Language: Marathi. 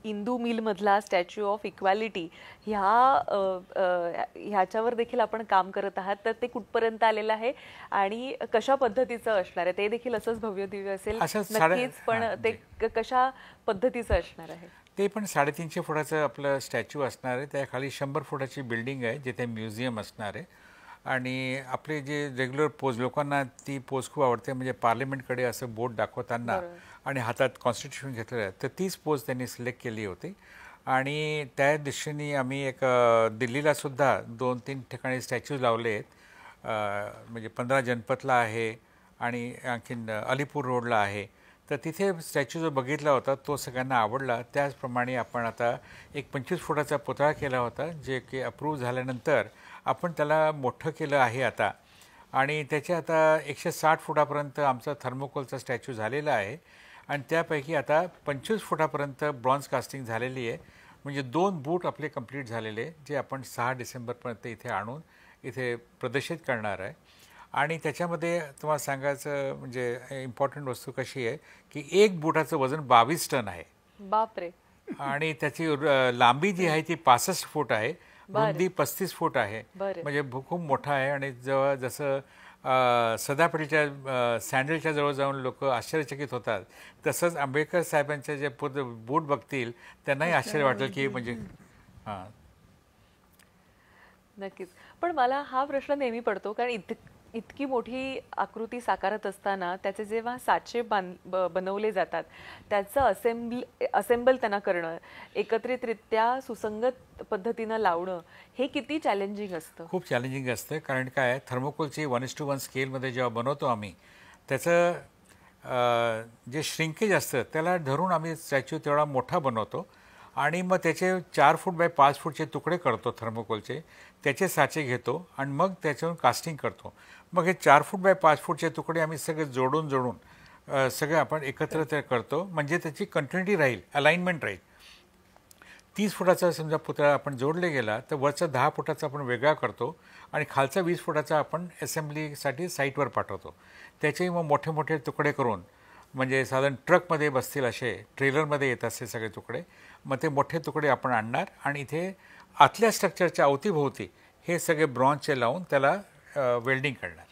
इंदू मिलमधला स्टॅच्यू ऑफ इक्वॅलिटी ह्याच्यावर देखील आपण काम करत आहात, तर ते कुठपर्यंत आलेलं आहे आणि कशा पद्धतीचं असणार आहे? ते देखील असंच भव्य दिव्य असेल नक्कीच, पण ते कशा पद्धतीचं असणार आहे? ते पण 350 फुटाचं आपलं स्टॅच्यू असणार आहे. त्याखाली 100 फुटाची बिल्डिंग आहे जिथे म्युझियम असणार आहे. आणि आपले जे रेग्युलर पोज, लोकांना ती पोज खूप आवडते, म्हणजे पार्लमेंटकडे असं बोट दाखवताना आणि हातात कॉन्स्टिट्यूशन घेतलेलं आहे, तर तीच पोज त्यांनी सिलेक्ट केली होती. आणि त्या दृष्टीने आम्ही एक दिल्लीला सुद्धा 2-3 ठिकाणी स्टॅच्यूज लावले आहेत. म्हणजे 15 जनपथला आहे आणि आणखीन अलीपूर रोडला आहे. तर तिथे स्टॅच्यू जो बघितला होता तो सगळ्यांना आवडला. त्याचप्रमाणे आपण आता एक 25 फुटाचा पुतळा केला होता, जे की अप्रूव्ह झाल्यानंतर आपण त्याला मोठं केलं आहे आता. आणि त्याचे आता 160 फुटापर्यंत आमचा थर्मोकोलचा स्टॅच्यू झालेला आहे. आणि त्यापैकी आता 25 फुटापर्यंत ब्रॉन्झ कास्टिंग झालेली आहे. म्हणजे 2 बूट आपले कंप्लीट झालेले, जे आपण 6 डिसेंबरपर्यंत इथे आणून इथे प्रदर्शित करणार आहे. आणि त्याच्यामध्ये तुम्हाला सांगायचं म्हणजे इम्पॉर्टंट वस्तू कशी आहे की एक बुटाचं वजन 22 टन आहे. बापरे. आणि त्याची लांबी जी आहे ती 65 फूट आहे, रुंदी 35 फूट आहे. म्हणजे खूप मोठा आहे. आणि जेव्हा जसं सदापेटीच्या सँडलच्या जवळ जाऊन लोक आश्चर्यचकित होतात, तसंच आंबेडकर साहेबांचे जे बूट बघतील त्यांनाही आश्चर्य वाटेल की म्हणजे हां. नक्कीच. पण मला हा प्रश्न नेहमी पडतो, कारण इतकी मोठी आकृती साकारत असताना त्याचे जेव्हा साचे बनवले जातात, त्याचं असेंबल त्यांना करणं, एकत्रितरित्या सुसंगत पद्धतीनं लावणं, हे किती चॅलेंजिंग असतं? खूप चॅलेंजिंग असतं. कारण काय, थर्मोकोलची 1:1 स्केलमध्ये जेव्हा बनवतो आम्ही, त्याचं जे श्रिंकेज असतं त्याला धरून आम्ही स्टॅच्यू तेवढा मोठा बनवतो. आणि मग त्याचे 4 फूट बाय 5 फूटचे तुकडे करतो थर्मोकोलचे, त्याचे साचे घेतो आणि मग त्याच्यावरून कास्टिंग करतो. मग हे 4 फूट बाय 5 फूटचे तुकडे आम्ही सगळे जोडून सगळे आपण एकत्र ते करतो, म्हणजे त्याची कंटिन्युटी राहील, अलाइनमेंट राहील. 30 फुटाचा समजा पुतळा आपण जोडले गेला तर वरचा 10 फुटाचा आपण वेगळा करतो आणि खालचा 20 फुटाचा आपण असेंब्लीसाठी साईटवर पाठवतो. त्याचेही मग मोठे मोठे तुकडे करून, म्हणजे साधारण ट्रकमध्ये बसतील असे, ट्रेलरमध्ये येत असे सगळे तुकडे, मग ते मोठे तुकडे आपण आणणार आणि इथे आतल्या स्ट्रक्चरच्या अवतीभोवती हे सगळे ब्रॉन्झचे लावून त्याला वेल्डिंग करणार.